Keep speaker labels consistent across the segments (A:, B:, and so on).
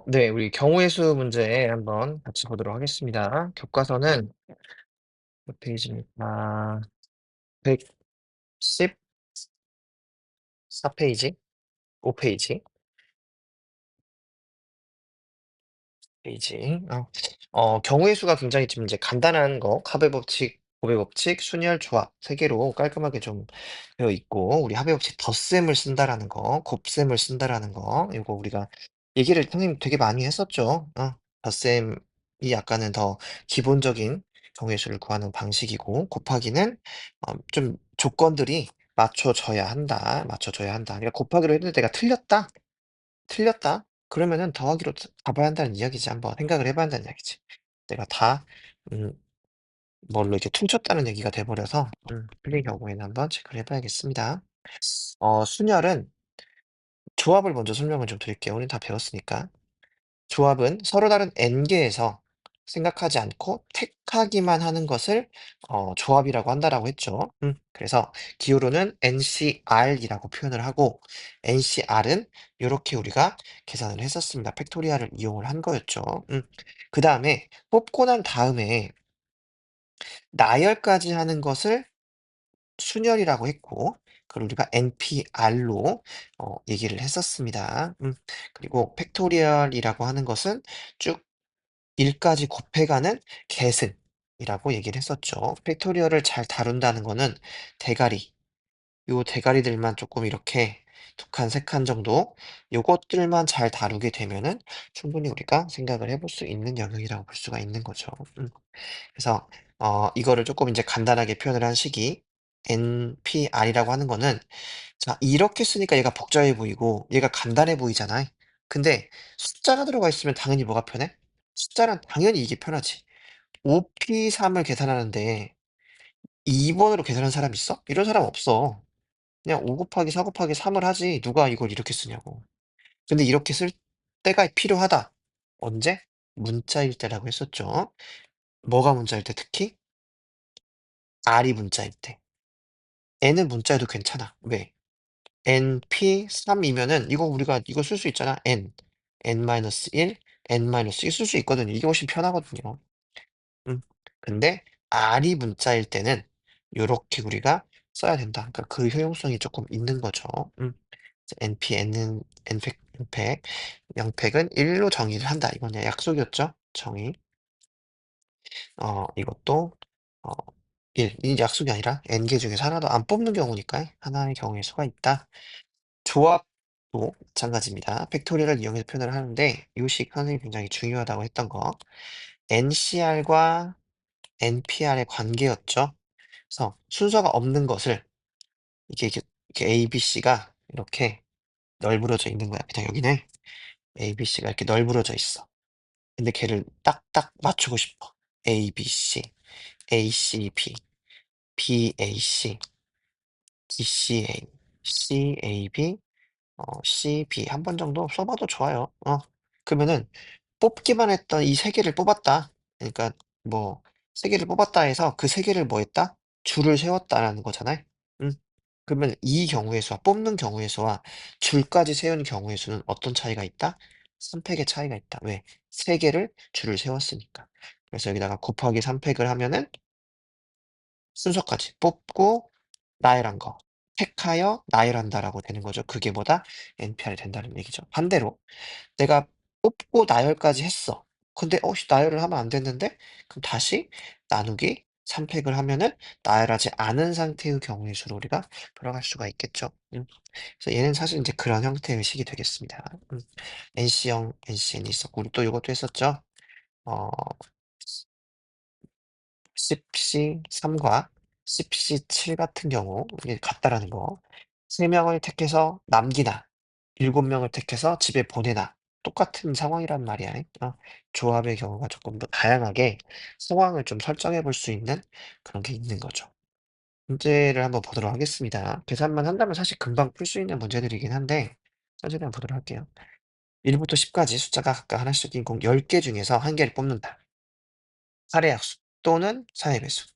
A: 네. 우리 경우의 수 문제 한번 같이 보도록 하겠습니다. 교과서는 몇 페이지입니까? 114 페이지, 5 페이지, 경우의 수가 굉장히 좀 이제 간단한 거 합의 법칙, 곱의 법칙, 순열, 조합 3 개로 깔끔하게 좀 되어 있고, 우리 합의 법칙 덧셈을 쓴다라는 거, 곱셈을 쓴다라는 거, 요거 우리가 얘기를 선생님 되게 많이 했었죠. 덧셈이 약간은 더 기본적인 경우의 수를 구하는 방식이고, 곱하기는 좀 조건들이 맞춰져야 한다. 맞춰져야 한다. 그러니까 곱하기로 했는데 내가 틀렸다. 틀렸다. 그러면은 더하기로 가봐야 한다는 이야기지. 한번 생각을 해 봐야 한다는 이야기지. 내가 다 음 뭘로 이렇게 퉁쳤다는 얘기가 돼 버려서 틀린 경우에는 한번 체크를 해 봐야겠습니다. 순열은 조합을 먼저 설명을 좀 드릴게요. 우린 다 배웠으니까. 조합은 서로 다른 n개에서 생각하지 않고 택하기만 하는 것을 조합이라고 한다라고 했죠. 그래서 기호로는 NCR이라고 표현을 하고 NCR은 요렇게 우리가 계산을 했었습니다. 팩토리얼을 이용을 한 거였죠. 그다음에 뽑고 난 다음에 나열까지 하는 것을 순열이라고 했고 그걸 우리가 NPR로 얘기를 했었습니다. 그리고 팩토리얼이라고 하는 것은 쭉 1 까지 곱해가는 계승이라고 얘기를 했었죠. 팩토리얼을 잘 다룬다는 거는 대가리, 요 대가리들만 조금 이렇게 2 칸, 3칸 정도 요것들만 잘 다루게 되면은 충분히 우리가 생각을 해볼 수 있는 영역이라고 볼 수가 있는 거죠. 그래서 이거를 조금 이제 간단하게 표현을 한 식이 NPR이라고 하는 거는 자 이렇게 쓰니까 얘가 복잡해 보이고 얘가 간단해 보이잖아. 근데 숫자가 들어가 있으면 당연히 뭐가 편해? 숫자는 당연히 이게 편하지. 5P3을 계산하는데 2 번으로 계산하는 사람 있어? 이런 사람 없어. 그냥 5 곱하기 4 곱하기 3을 하지 누가 이걸 이렇게 쓰냐고. 근데 이렇게 쓸 때가 필요하다. 언제? 문자일 때라고 했었죠. 뭐가 문자일 때 특히? R이 문자일 때. N은 문자여도 괜찮아. 왜? NP3 이면은 이거 우리가 이거 쓸 수 있잖아. N-1, N-2 쓸 수 있거든요. 이게 훨씬 편하거든요. 음. 근데 R이 문자일 때는 요렇게 우리가 써야 된다. 그러니까 그 효용성이 조금 있는 거죠. 이제 NP, N은 N팩, 영팩은 1로 정의를 한다. 이건 그냥 약속이었죠. 정의. 이것도 어 1. 이 약속이 아니라 N개 중에서 하나도 안 뽑는 경우니까 하나의 경우의 수가 있다. 조합도 마찬가지입니다. 팩토리얼을 이용해서 표현을 하는데 요 식 선생님이 굉장히 중요하다고 했던 거 NCR과 NPR의 관계였죠. 그래서 순서가 없는 것을 이렇게 ABC가 이렇게 널브러져 있는 거야. 그냥 여기는 ABC가 이렇게 널브러져 있어. 근데 걔를 딱딱 맞추고 싶어. ABC, ACB, BAC, BCA, CAB, CB 한 번 정도 써 봐도 좋아요. 그러면은 뽑기만 했던 이 3 개를 뽑았다. 그러니까 뭐 3 개를 뽑았다 해서 그 3 개를 뭐 했다? 줄을 세웠다라는 거잖아요. 음. 그러면 이 경우의 수와 뽑는 경우의 수와 줄까지 세운 경우의 수는 어떤 차이가 있다? 선택의 차이가 있다. 왜? 3 개를 줄을 세웠으니까. 그래서 여기다가 곱하기 3 팩을 하면은 순서까지 뽑고 나열한 거 택하여 나열한다라고 되는 거죠. 그게 뭐다? NPR이 된다는 얘기죠. 반대로 내가 뽑고 나열까지 했어. 근데 씨 나열을 하면 안 됐는데? 그럼 다시 나누기 3 팩을 하면은 나열하지 않은 상태의 경우의 수로 우리가 돌아갈 수가 있겠죠. 그래서 얘는 사실 인제 그런 형태의 식이 되겠습니다. NC형, NCN이 있었고 우리 또 요것도 했었죠. 어 CPC3과 CPC7 같은 경우 이게 같다라는 거. 3 명을 택해서 남기나 7 명을 택해서 집에 보내나 똑같은 상황이란 말이야. 조합의 경우가 조금 더 다양하게 상황을 좀 설정해 볼 수 있는 그런 게 있는 거죠. 문제를 한번 보도록 하겠습니다. 계산만 한다면 사실 금방 풀 수 있는 문제들이긴 한데 천천히 한번 보도록 할게요. 1 부터 10 까지 숫자가 각각 하나씩인 공 10개 중에서 1 개를 뽑는다. 할애약수 또는 사회배수.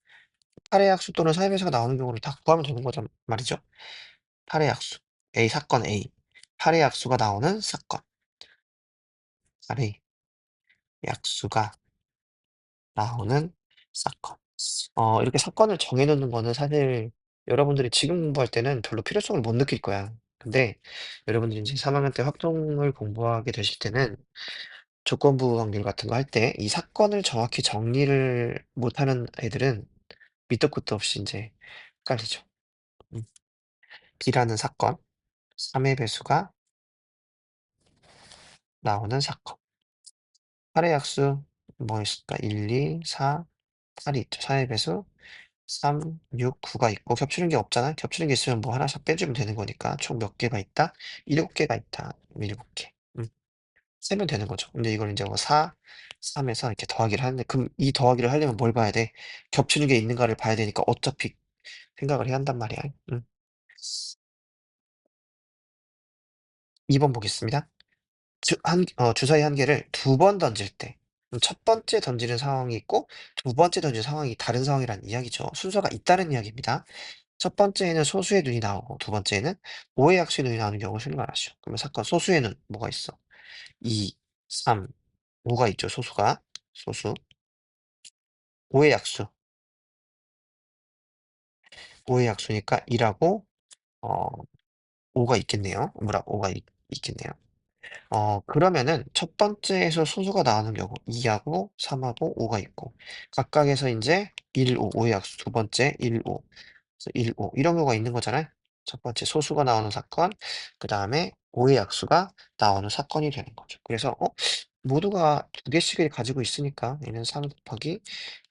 A: 할애약수 또는 사회배수가 나오는 경우를 다 구하면 되는 거란 말이죠. 할애약수 A 사건 A. 할애약수가 나오는 사건. 발의 약수가 나오는 사건. 이렇게 사건을 정해 놓는 거는 사실 여러분들이 지금 공부할 때는 별로 필요성을 못 느낄 거야. 근데 여러분들이 이제 3 학년 때 확통을 공부하게 되실 때는 조건부 확률 같은 거 할 때 이 사건을 정확히 정리를 못하는 애들은 밑도 끝도 없이 인제 헷갈리죠. 음. B라는 사건, 3의 배수가 나오는 사건. 8의 약수 뭐 있을까? 1, 2, 4, 8이 있죠. 4의 배수 3, 6, 9가 있고 겹치는 게 없잖아. 겹치는 게 있으면 뭐 하나씩 빼주면 되는 거니까 총 몇 개가 있다? 7 개가 있다. 7 개. 세면 되는 거죠. 근데 이걸 인제 뭐 4, 3 에서 이렇게 더하기를 하는데 그럼 이 더하기를 하려면 뭘 봐야 돼? 겹치는 게 있는가를 봐야 되니까 어차피 생각을 해야 한단 말이야. 음. 2번 보겠습니다. 주사위 한 개를 두 번 던질 때 첫 번째 던지는 상황이 있고 두 번째 던지는 상황이 다른 상황이라는 이야기죠. 순서가 있다는 이야기입니다. 첫 번째에는 소수의 눈이 나오고 두 번째에는 오의 약수의 눈이 나오는 경우를 말하시오. 그러면 사건 소수에는 뭐가 있어? 2, 3, 5가 있죠, 소수가. 소수. 오의 약수. 오의 약수니까 2하고 5가 있겠네요. 뭐라 5가 있겠네요. 그러면은 첫 번째에서 소수가 나오는 경우 2하고 3하고 5가 있고 각각에서 인제 1, 5, 5의 약수 두 번째 1, 5 그래서 1, 5 이런 경우가 있는 거잖아요. 첫 번째 소수가 나오는 사건 그다음에 5의 약수가 나오는 사건이 되는 거죠. 그래서 모두가 두 개씩을 가지고 있으니까 얘는 3 곱하기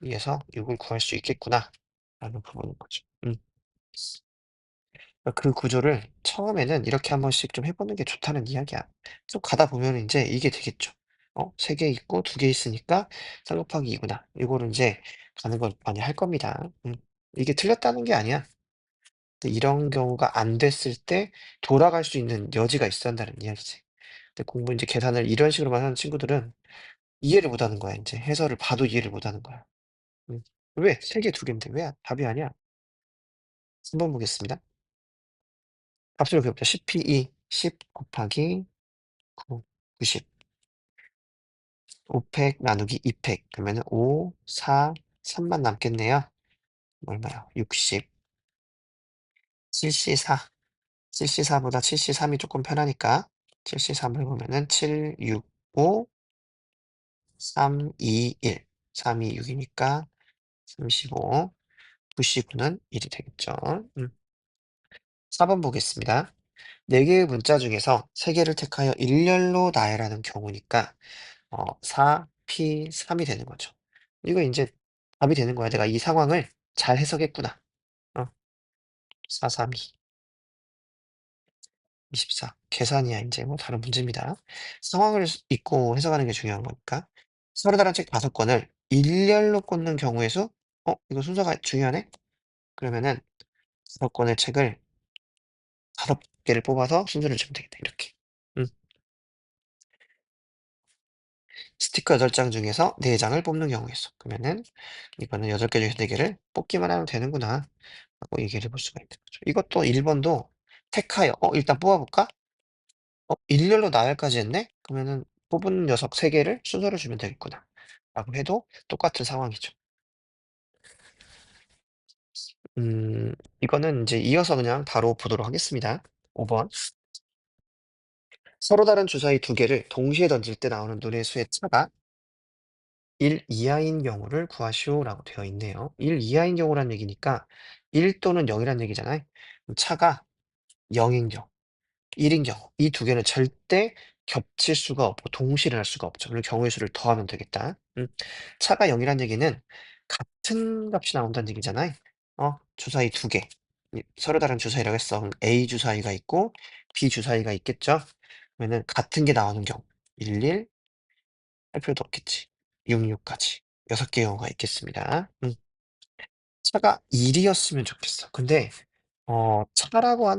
A: 2에서 6을 구할 수 있겠구나라는 부분인 거죠. 그 구조를 처음에는 이렇게 한 번씩 좀 해 보는 게 좋다는 이야기야. 쭉 가다 보면은 인제 이게 되겠죠. 3개 있고 2개 있으니까 3 곱하기 2 구나. 요거를 인제 가는 걸 많이 할 겁니다. 이게 틀렸다는 게 아니야. 근데 이런 경우가 안 됐을 때 돌아갈 수 있는 여지가 있어야 한다는 이야기지. 근데 공부 인제 계산을 이런 식으로만 하는 친구들은 이해를 못 하는 거야 인제. 해설을 봐도 이해를 못 하는 거야. 음. 왜? 3개 2 개인데 왜 답이 아니야? 3번 보겠습니다. 값을 그려보자. 10p2 10 곱하기 9 90 5팩 나누기 2팩 그러면은 5 4 3만 남겠네요. 얼마요? 60 7C4 7C4보다 7C3이 쪼끔 편하니까 7C3을 보면은 7 6 5 3 2 1 3 2 6 이니까 35 9C9는 1이 되겠죠. 4번 보겠습니다. 4 개의 문자 중에서 3 개를 택하여 일렬로 나열하는 경우니까 4 P 3이 되는 거죠. 이거 인제 답이 되는 거야. '내가 이 상황을 잘 해석했구나.' 어 4 3 2 24 계산이야 인제 뭐 다른 문제입니다. 상황을 읽고 해석하는 게 중요한 거니까. 서로 다른 책 5 권을 일렬로 꽂는 경우의 수? 이거 순서가 중요하네? 그러면은 5 권의 책을 5 개를 뽑아서 순서를 주면 되겠다 이렇게. 음. 스티커 8장 중에서 4 장을 뽑는 경우의 수. 그러면은 이거는 8개 중에서 4 개를 뽑기만 하면 되는구나 라고 얘기를 해볼 수가 있는 거죠. 이것도 1 번도 택하여 일단 뽑아 볼까? 일렬로 나열까지 했네? 그러면은 뽑은 녀석 3 개를 순서를 주면 되겠구나 라고 해도 똑같은 상황이죠. 이거는 인제 이어서 그냥 바로 보도록 하겠습니다. 5 번. 서로 다른 주사위 2 개를 동시에 던질 때 나오는 눈의 수의 차가 1 이하인 경우를 구하시오라고 되어 있네요. 1 이하인 경우란 얘기니까 1 또는 0 이란 얘기잖아요. 그럼 차가 0인 경우 1인 경우 이 두 개는 절대 겹칠 수가 없고 동시를 할 수가 없죠. 그럼 경우의 수를 더하면 되겠다. 차가 0 이란 얘기는 같은 값이 나온다는 얘기잖아요. 주사위 2 개. 서로 다른 주사위라고 했어. 그럼 A 주사위가 있고 B 주사위가 있겠죠? 그러면은 같은 게 나오는 경우 11 할 필요도 없겠지. 66까지 6 개의 경우가 있겠습니다. 차가 1 이었으면 좋겠어. 근데 차라고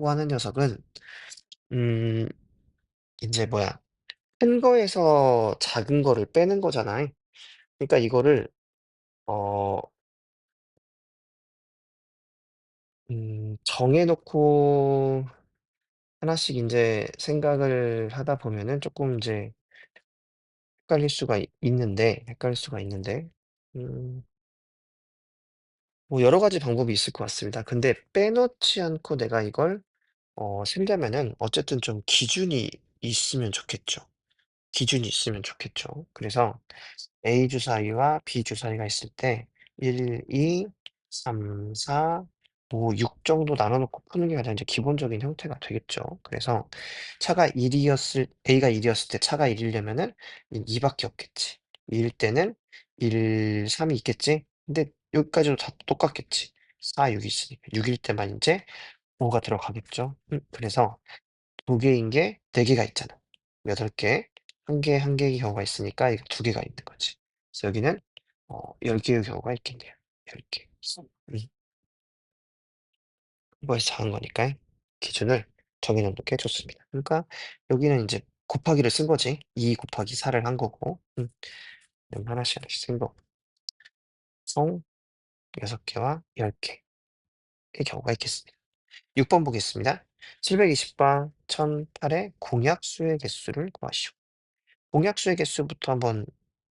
A: 하는 녀석은 음 인제 뭐야 큰 거에서 작은 거를 빼는 거잖아요. 그러니까 이거를 어 정해 놓고 하나씩 인제 생각을 하다 보면은 쪼끔 인제 헷갈릴 수가 있는데 음 뭐 여러 가지 방법이 있을 것 같습니다. 근데 빼놓지 않고 내가 이걸 세려면은 어쨌든 좀 기준이 있으면 좋겠죠. 기준이 있으면 좋겠죠. 그래서 A 주사위와 B 주사위가 있을 때 1, 2, 3, 4, 5, 6 정도 나눠 놓고 푸는 게 가장 이제 기본적인 형태가 되겠죠. 그래서 차가 1 이었을 A가 1 이었을 때 차가 1 이려면은 2 밖에 없겠지. 2일 때는 1, 3이 있겠지. 근데 여기까지도 다 똑같겠지. 4, 6이 있으니까. 6일 때만 인제 5가 들어가겠죠. 그래서 2 개인 게 4 개가 있잖아. 8 개. 1 개, 1 개의 경우가 있으니까 이거 2 개가 있는 거지. 그래서 여기는 10 개의 경우가 있겠네요. 10 개. 음. 이거에서 작은 거니까 기준을 정해 놓는 게 좋습니다. 그러니까 여기는 인제 곱하기를 쓴 거지. 2 곱하기 4를 한 거고. 그럼 하나씩 하나씩 쓴 거고. 총 6 개와 10 개의 경우가 있겠습니다. 6번 보겠습니다. 720과 1008의 공약수의 개수를 구하시오. 공약수의 개수부터 한번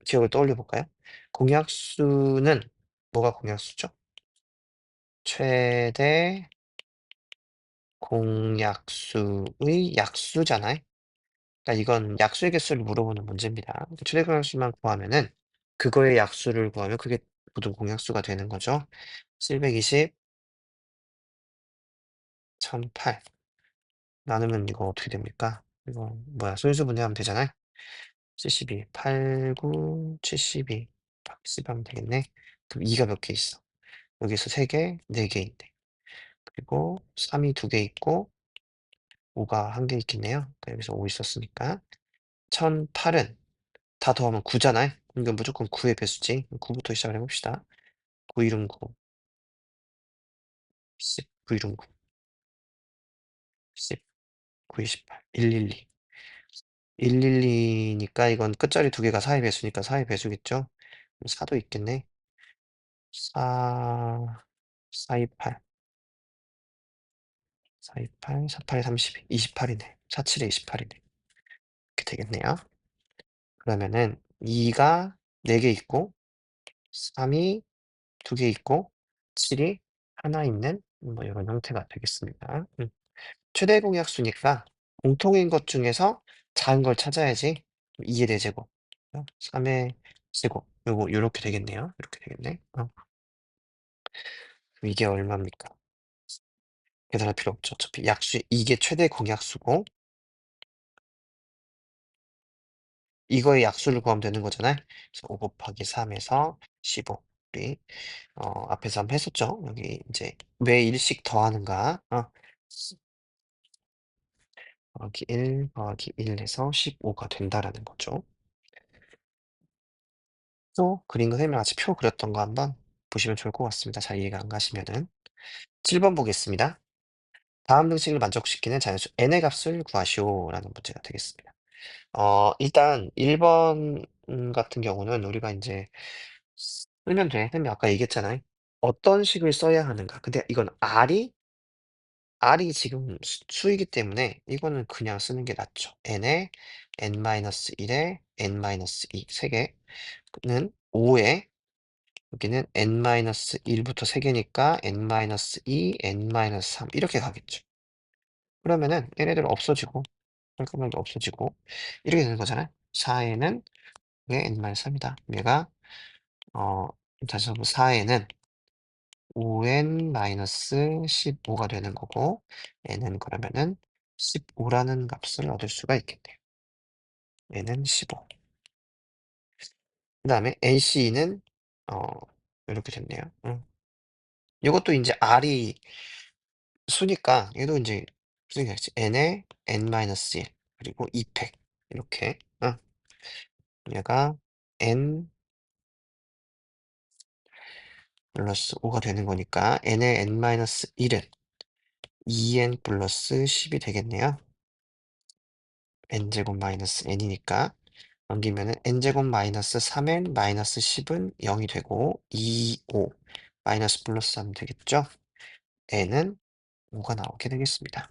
A: 기억을 떠올려 볼까요? 공약수는 뭐가 공약수죠? 최대 공약수의 약수잖아요. 그러니까 이건 약수의 개수를 물어보는 문제입니다. 최대 공약수만 구하면은 그거의 약수를 구하면 그게 모두 공약수가 되는 거죠. 720, 1008 나누면 이거 어떻게 됩니까? 이거 뭐야 소인수분해하면 되잖아요. 72, 8, 9, 72 박씨하면 되겠네. 그럼 2가 몇 개 있어? 여기서 3 개, 4개 있네. 그리고 3이 2개 있고 5가 1개 있겠네요. 여기서 5 있었으니까. 1008은 다 더하면 9 잖아요. 그러니까 무조건 9의 배수지. 9 부터 시작을 해 봅시다. 9 1은 9, 10, 9 1은 9, 10, 9 28, 112. 112니까 이건 끝자리 2 개가 4의 배수니까 4의 배수겠죠? 그럼 4도 있겠네. 4, 428, 428, 48에 32, 28이네. 47에 28이네. 이렇게 되겠네요. 그러면은 2가 4개 있고 3이 2개 있고 7이 하나 있는 뭐 이런 형태가 되겠습니다. 최대 공약수니까 공통인 것 중에서 작은 걸 찾아야지. 2의 4제곱, 3의 제곱 요거 요렇게 되겠네요. 이렇게 되겠네. 그럼 이게 얼마입니까? 계산할 필요 없죠. 어차피 약수 이게 최대 공약수고 이거의 약수를 구하면 되는 거잖아요. 그래서 5 곱하기 3 에서 15 우리 앞에서 한번 했었죠. 여기 인제 왜 일씩 더하는가 더하기 1 더하기 1 해서 15가 된다라는 거죠. 또 그림과 셈이랑 같이 표 그렸던 거 한번 보시면 좋을 것 같습니다. 잘 이해가 안 가시면은. 7번 보겠습니다. "다음 등식을 만족시키는 자연수 n의 값을 구하시오."라는 문제가 되겠습니다. 일단 1번 같은 경우는 우리가 인제 쓰면 돼. 선생님이 아까 얘기했잖아요. 어떤 식을 써야 하는가. 근데 이건 R이 지금 수이기 때문에 이거는 그냥 쓰는 게 낫죠. n에 n-1에 n-2 3 개는 5에 여기는 n-1 부터 3 개니까 n-2, n-3 이렇게 가겠죠. 그러면은 얘네들 없어지고 깔끔하게 없어지고 이렇게 되는 거잖아요. 4에는 왜 n-3이다. 얘가 어 다시 한번 4에는 5n-15가 되는 거고 n은 그러면은 15라는 값을 얻을 수가 있겠네요. n은 15. 그다음에 NC는 어 요렇게 됐네요. 요것도 인제 R이 수니까 얘도 인제 수니까 n에 n-1 그리고 2팩 이렇게 얘가 n 플러스 5가 되는 거니까 n의 n-1은 2n 플러스 10이 되겠네요. n 제곱 마이너스 n이니까 넘기면은 n 제곱 마이너스 3n 마이너스 10은 0이 되고 2, 5 마이너스 플러스 하면 되겠죠? n은 5가 나오게 되겠습니다.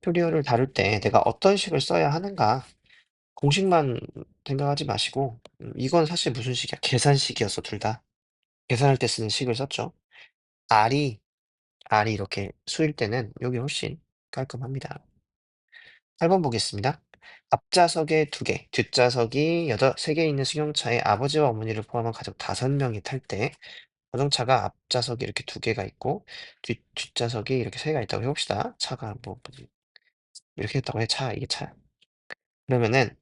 A: 팩토리얼을 다룰 때 내가 어떤 식을 써야 하는가 공식만 생각하지 마시고 이건 사실 무슨 식이야? 계산식이었어 둘 다. 계산할 때 쓰는 식을 썼죠. R이 R이 이렇게 수일 때는 요게 훨씬 깔끔합니다. 8번 보겠습니다. 앞좌석에 2 개, 뒷좌석이 3개 있는 승용차에 아버지와 어머니를 포함한 가족 5 명이 탈 때 자동차가 앞좌석에 이렇게 2 개가 있고 뒷좌석이 이렇게 3 개가 있다고 해 봅시다. 차가 뭐 뭐지 이렇게 했다고 해. 차 이게 차야. 그러면은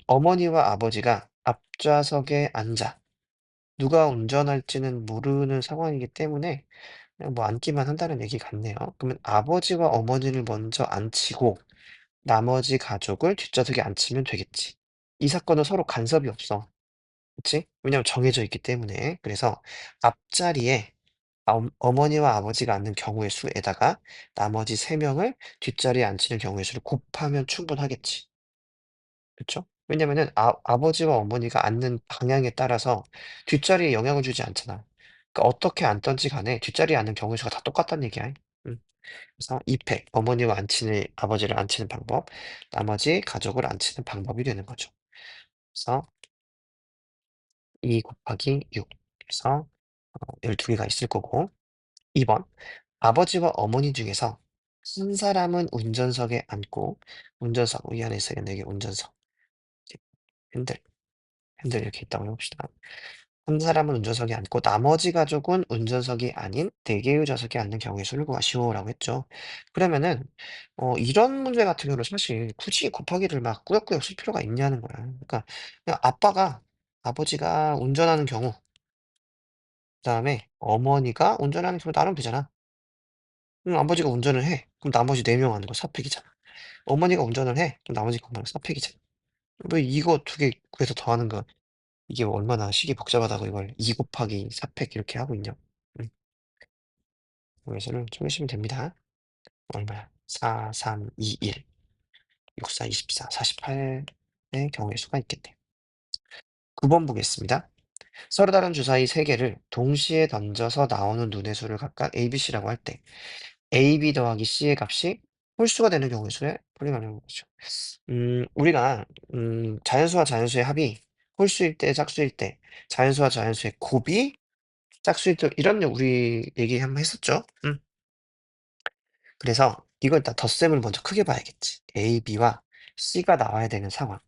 A: 어머니와 아버지가 앞좌석에 앉아 누가 운전할지는 모르는 상황이기 때문에 그냥 뭐 앉기만 한다는 얘기 같네요. 그러면 아버지와 어머니를 먼저 앉히고 나머지 가족을 뒷좌석에 앉히면 되겠지. 이 사건은 서로 간섭이 없어. 그치? 왜냐면 정해져 있기 때문에. 그래서 앞자리에 어머니와 아버지가 앉는 경우의 수에다가 나머지 3 명을 뒷자리에 앉히는 경우의 수를 곱하면 충분하겠지. 그쵸? 왜냐면은 아버지와 어머니가 앉는 방향에 따라서 뒷자리에 영향을 주지 않잖아. 그러니까 어떻게 앉든지 간에 뒷자리에 앉는 경우의 수가 다 똑같다는 얘기야. 음. 그래서 2팩 어머니와 앉히는 아버지를 앉히는 방법, 나머지 가족을 앉히는 방법이 되는 거죠. 그래서 2 곱하기 6 그래서 12 개가 있을 거고 2 번 아버지와 어머니 중에서 한 사람은 운전석에 앉고 운전석 이 안에 있어야겠네 이게 운전석. 이제 핸들, 핸들 이렇게 있다고 해 봅시다. 한 사람은 운전석에 앉고 나머지 가족은 운전석이 아닌 4 개의 좌석에 앉는 경우의 수를 구하시오라고 했죠. 그러면은 이런 문제 같은 경우는 사실 굳이 곱하기를 막 꾸역꾸역 쓸 필요가 있냐는 거야. 그러니까 그냥 아버지가 운전하는 경우 그다음에 어머니가 운전하는 경우 나누면 되잖아. 아버지가 운전을 해. 그럼 나머지 4명 하는 거 4 팩이잖아. 어머니가 운전을 해. 그럼 나머지 그만 4 팩이잖아. 왜 이거 2개 구해서 더하는 거 이게 얼마나 식이 복잡하다고 이걸 2 곱하기 4팩 이렇게 하고 있냐. 음. 여기서는 쪼개시면 됩니다. 얼마야? 4, 3, 2, 1. 6, 4, 24, 48 의 경우의 수가 있겠네요. 9번 보겠습니다. 서로 다른 주사위 3 개를 동시에 던져서 나오는 눈의 수를 각각 A, B, C라고 할 때 A, B 더하기 C의 값이 홀수가 되는 경우의 수에 포링하는 거죠. 우리가 자연수와 자연수의 합이 홀수일 때, 짝수일 때, 자연수와 자연수의 곱이 짝수일 때 이런 우리 얘기 한번 했었죠. 그래서 이걸 일단 덧셈을 먼저 크게 봐야겠지. A, B와 C가 나와야 되는 상황.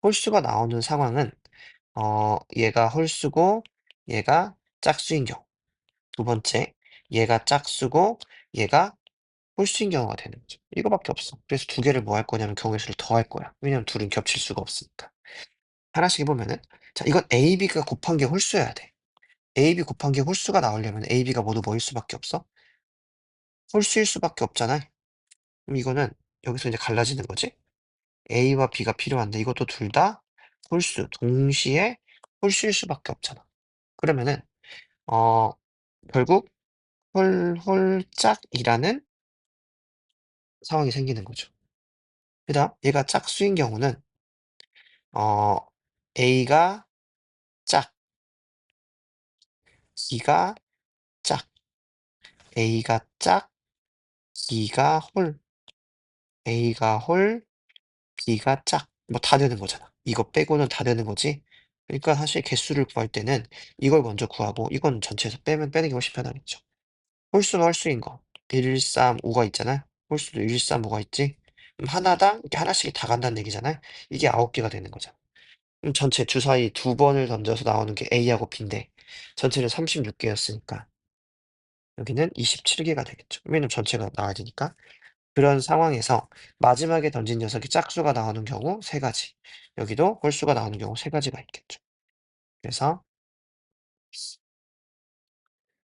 A: 홀수가 나오는 상황은 얘가 홀수고 얘가 짝수인 경우. 두 번째, 얘가 짝수고 얘가 홀수인 경우가 되는 거죠. 이거밖에 없어. 그래서 두 개를 뭐 할 거냐면 경우의 수를 더할 거야. 왜냐면 둘은 겹칠 수가 없으니까. 하나씩 해 보면은 자 이건 A, B가 곱한 게 홀수여야 돼. A, B 곱한 게 홀수가 나오려면 A, B가 모두 뭐일 수밖에 없어? 홀수일 수밖에 없잖아. 그럼 이거는 여기서 이제 갈라지는 거지. A와 B가 필요한데 이것도 둘 다 홀수, 동시에 홀수일 수밖에 없잖아. 그러면은 어 결국 홀짝이라는 상황이 생기는 거죠. 그다음 얘가 짝수인 경우는 어 A가 짝, B가 짝, A가 짝, B가 홀, A가 홀, B가 짝. 뭐 다 되는 거잖아. 이거 빼고는 다 되는 거지. 그러니까 사실 개수를 구할 때는 이걸 먼저 구하고 이건 전체에서 빼는 게 훨씬 편하겠죠. 홀수는 홀수인 거. 1, 3, 5가 있잖아. 홀수도 1, 3, 5가 있지. 그럼 하나당 이렇게 하나씩 다 간다는 얘기잖아. 이게 9개가 되는 거잖아. 그럼 전체 주사위 2번을 던져서 나오는 게 A하고 B인데 전체는 36개였으니까 여기는 27개가 되겠죠. 왜냐면 전체가 나와야 되니까. 그런 상황에서 마지막에 던진 녀석이 짝수가 나오는 경우 3가지. 여기도 홀수가 나오는 경우 3가지가 있겠죠. 그래서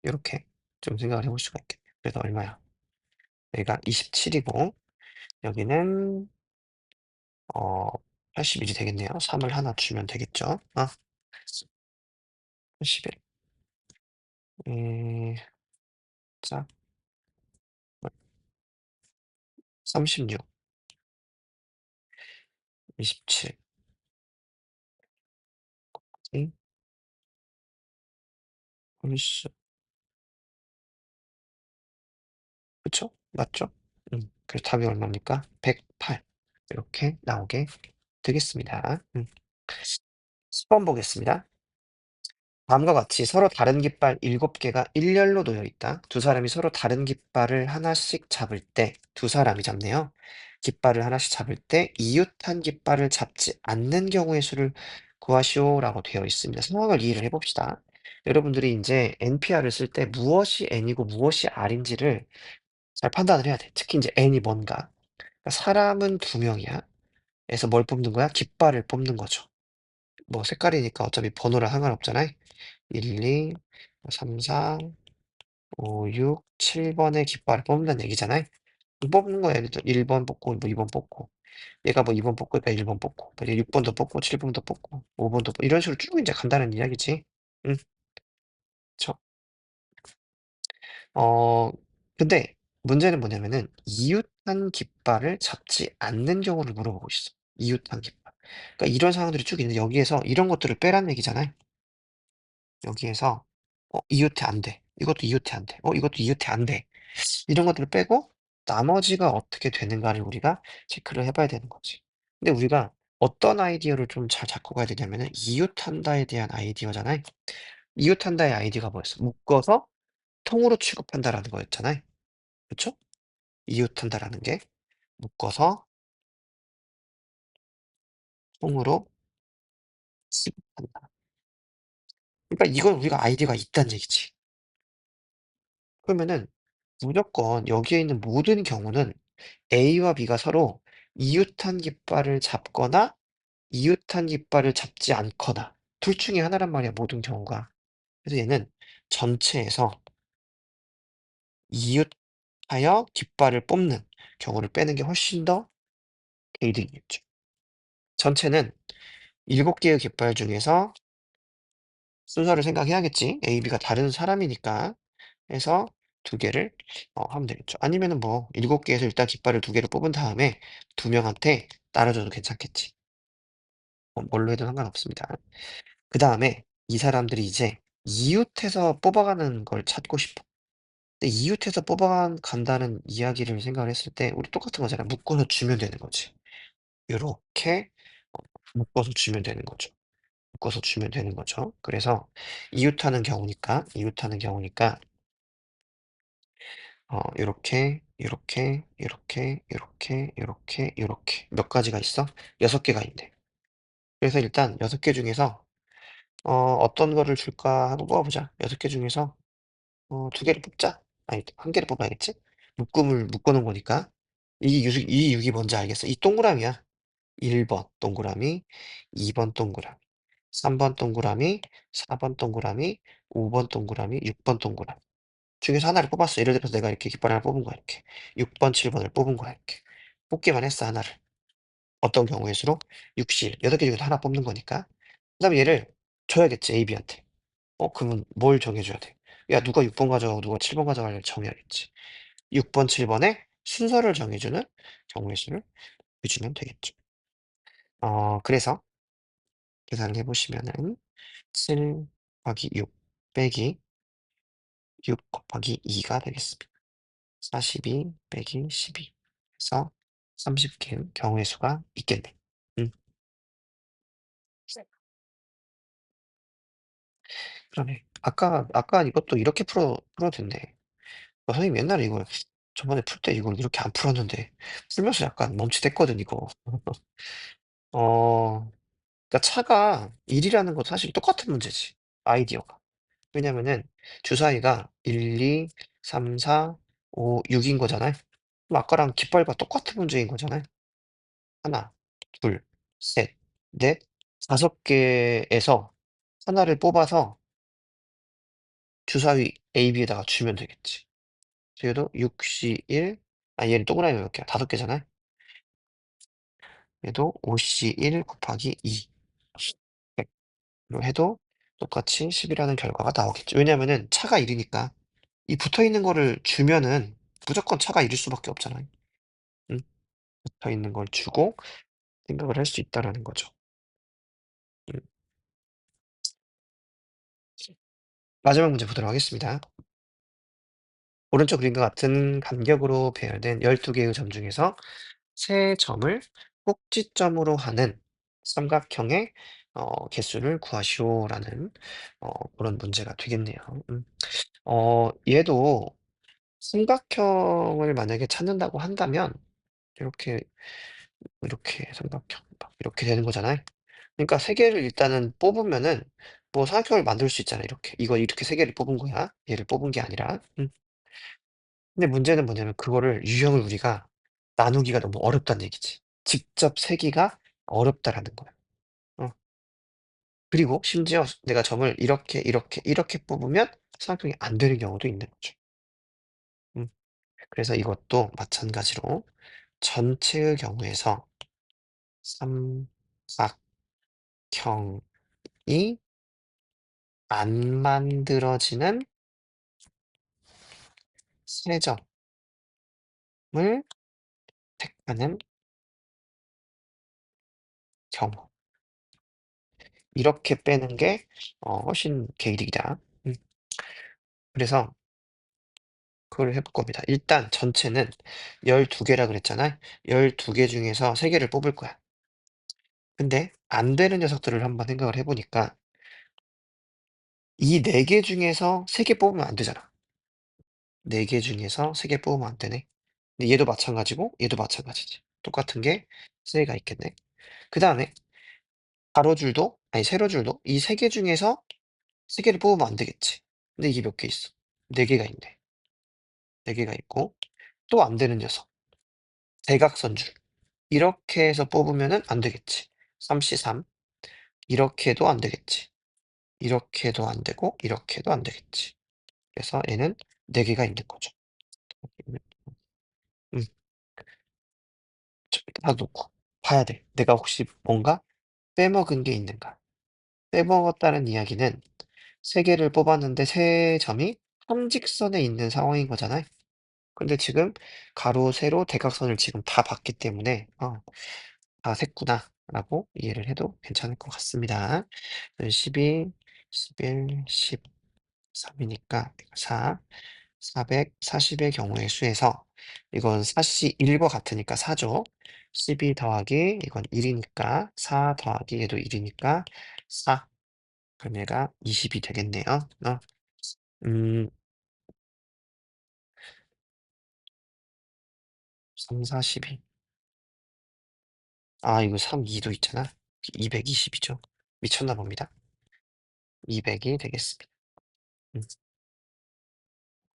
A: 요렇게 좀 생각을 해볼 수가 있겠네요. 그래서 얼마야? 여기가 27이고 여기는 어 81이 되겠네요. 3을 하나 주면 되겠죠. 81. 짝 36, 27 이 홀수 그쵸? 맞죠? 음. 그래서 답이 얼마입니까? 108 이렇게 나오게 되겠습니다. 10번 보겠습니다. 다음과 같이 서로 다른 깃발 7개가 일렬로 놓여 있다. 두 사람이 서로 다른 깃발을 하나씩 잡을 때, 두 사람이 잡네요. 깃발을 하나씩 잡을 때 이웃한 깃발을 잡지 않는 경우의 수를 구하시오라고 되어 있습니다. 상황을 이해를 해봅시다. 여러분들이 이제 NPR을 쓸 때 무엇이 N이고 무엇이 R인지를 잘 판단을 해야 돼. 특히 이제 N이 뭔가. 그러니까 사람은 두 명이야. 그래서 뭘 뽑는 거야? 깃발을 뽑는 거죠. 뭐 색깔이니까 어차피 번호랑 상관없잖아요. 1, 2, 3, 4, 5, 6, 7번의 깃발을 뽑는다는 얘기잖아요. 뽑는 거야. 예를 들어 1번 뽑고 뭐 2번 뽑고 얘가 뭐 2번 뽑고 얘가 1번 뽑고 뭐 6번도 뽑고 7번도 뽑고 5번도 뽑고 이런 식으로 쭉 이제 간다는 이야기지. 응. 저, 어, 근데 문제는 뭐냐면은 이웃한 깃발을 잡지 않는 경우를 물어보고 있어. 이웃한 깃발. 그러니까 이런 상황들이 쭉 있는데 여기에서 이런 것들을 빼라는 얘기잖아요. 여기에서 이웃해 안 돼. 이것도 이웃해 안 돼. 이것도 이웃해 안 돼. 이런 것들을 빼고 나머지가 어떻게 되는가를 우리가 체크를 해봐야 되는 거지. 근데 우리가 어떤 아이디어를 좀 잘 잡고 가야 되냐면은 이웃한다에 대한 아이디어잖아요. 이웃한다의 아이디어가 뭐였어? 묶어서 통으로 취급한다라는 거였잖아요. 그쵸? 이웃한다라는 게 묶어서 통으로 취급한다. 그러니까 이건 우리가 아이디어가 있다는 얘기지. 그러면은 무조건 여기에 있는 모든 경우는 A와 B가 서로 이웃한 깃발을 잡거나 이웃한 깃발을 잡지 않거나 둘 중에 하나란 말이야, 모든 경우가. 그래서 얘는 전체에서 이웃하여 깃발을 뽑는 경우를 빼는 게 훨씬 더 개이득이겠죠. 전체는 7개의 깃발 중에서 순서를 생각해야겠지. A, B가 다른 사람이니까 해서 2개를 하면 되겠죠. 아니면은 뭐 7개에서 일단 깃발을 2개를 뽑은 다음에 2명한테 나눠줘도 괜찮겠지. 뭘로 해도 상관없습니다. 그 다음에 이 사람들이 이제 이웃해서 뽑아가는 걸 찾고 싶어. 근데 이웃해서 뽑아간다는 이야기를 생각을 했을 때 우리 똑같은 거잖아. 묶어서 주면 되는 거지. 요렇게 묶어서 주면 되는 거죠. 묶어서 주면 되는 거죠. 그래서 이웃하는 경우니까 요렇게 요렇게 요렇게 요렇게 요렇게 요렇게 몇 가지가 있어? 6개가 있네. 그래서 일단 6개 중에서 어떤 거를 줄까 하고 뽑아보자. 6개 중에서 2개를 뽑자. 아니 1개를 뽑아야겠지? 묶어 놓은 거니까. 이 6이 뭔지 알겠어. 이 동그라미야. 1번 동그라미, 2번 동그라미, 3번 동그라미, 4번 동그라미, 5번 동그라미, 6번 동그라미 중에서 하나를 뽑았어. 예를 들어서 내가 이렇게 깃발 하나 뽑은 거야. 이렇게 6번, 7번을 뽑은 거야. 이렇게 뽑기만 했어 하나를. 어떤 경우일수록 6실 6개 중에서 하나 뽑는 거니까. 그다음에 얘를 줘야겠지 A, B한테. 그러면 뭘 정해줘야 돼? 야, 누가 6번 가져가고 누가 7번 가져갈래 정해야겠지. 6번, 7번의 순서를 정해주는 경우의 수를 해주면 되겠죠. 그래서 계산을 해보시면은 7 곱하기 6 빼기 6 곱하기 2가 되겠습니다. 42 빼기 12 해서 30개 경우의 수가 있겠네. 음, 그러네. 아까 이것도 이렇게 풀어도 됐네. 선생님 옛날에 이걸 저번에 풀 때 이걸 이렇게 안 풀었는데 풀면서 약간 멈칫했거든, 이거. 어, 그러니까 차가 1이라는 건 사실 똑같은 문제지. 아이디어가. 왜냐면은 주사위가 1, 2, 3, 4, 5, 6인 거잖아요. 그럼 아까랑 깃발과 똑같은 문제인 거잖아요. 하나, 둘, 셋, 넷, 5개에서 하나를 뽑아서 주사위 A, B에다가 주면 되겠지. 그래도 6C1, 얘는 동그라미 몇 개야? 5개잖아요. 얘도 5C1 곱하기 2. 로 해도 똑같이 10이라는 결과가 나오겠죠. 왜냐면은 차가 1이니까 이 붙어 있는 거를 주면은 무조건 차가 1일 수밖에 없잖아요. 응? 붙어 있는 걸 주고 생각을 할 수 있다라는 거죠. 음. 마지막 문제 보도록 하겠습니다. 오른쪽 그림과 같은 간격으로 배열된 12 개의 점 중에서 세 점을 꼭지점으로 하는 삼각형의 개수를 구하시오라는 그런 문제가 되겠네요. 음. 얘도 삼각형을 만약에 찾는다고 한다면 이렇게, 이렇게 삼각형 막 이렇게 되는 거잖아요. 그러니까 세 개를 일단은 뽑으면은 뭐 삼각형을 만들 수 있잖아요, 이렇게. 이거 이렇게 세 개를 뽑은 거야. 얘를 뽑은 게 아니라. 근데 문제는 뭐냐면 그거를 유형을 우리가 나누기가 너무 어렵다는 얘기지. 직접 세기가 어렵다라는 거야. 어. 그리고 심지어 내가 점을 이렇게, 이렇게, 이렇게 뽑으면 삼각형이 안 되는 경우도 있는 거죠. 음. 그래서 이것도 마찬가지로 전체의 경우에서 삼각형이 안 만들어지는 세 점을 택하는 경우. 이렇게 빼는 게 훨씬 개이득이다. 음. 그래서 그걸 해볼 겁니다. 일단 전체는 12 개라 그랬잖아. 12개 중에서 3 개를 뽑을 거야. 근데 안 되는 녀석들을 한번 생각을 해 보니까 이 4개 중에서 3개 뽑으면 안 되잖아. 4개 중에서 3개 뽑으면 안 되네. 근데 얘도 마찬가지고 얘도 마찬가지지. 똑같은 게 3 개가 있겠네. 그다음에 가로줄도 아니 세로줄도 이 3개 중에서 3 개를 뽑으면 안 되겠지. 근데 이게 몇 개 있어? 4 개가 있네. 4 개가 있고 또 안 되는 녀석 대각선줄. 이렇게 해서 뽑으면은 안 되겠지. 3C 3. 이렇게 해도 안 되겠지. 이렇게 해도 안 되고 이렇게 해도 안 되겠지. 그래서 얘는 4 개가 있는 거죠. 음. 다 놓고 봐야 돼. 내가 혹시 뭔가 빼먹은 게 있는가. 빼먹었다는 이야기는 3 개를 뽑았는데 세 점이 한 직선에 있는 상황인 거잖아요. 근데 지금 가로, 세로, 대각선을 지금 다 봤기 때문에 '다 샜구나.'라고 이해를 해도 괜찮을 것 같습니다. 12, 11, 13 이니까 4, 440의 경우의 수에서 이건 4C 1과 같으니까 4 죠. 12 더하기 이건 1 이니까 4 더하기 얘도 1 이니까 4. 그럼 얘가 20이 되겠네요. 음 3, 4, 12. 이거 3, 2도 있잖아. 220 이죠. 미쳤나 봅니다. 200이 되겠습니다. 음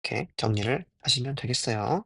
A: 이렇게 정리를 하시면 되겠어요.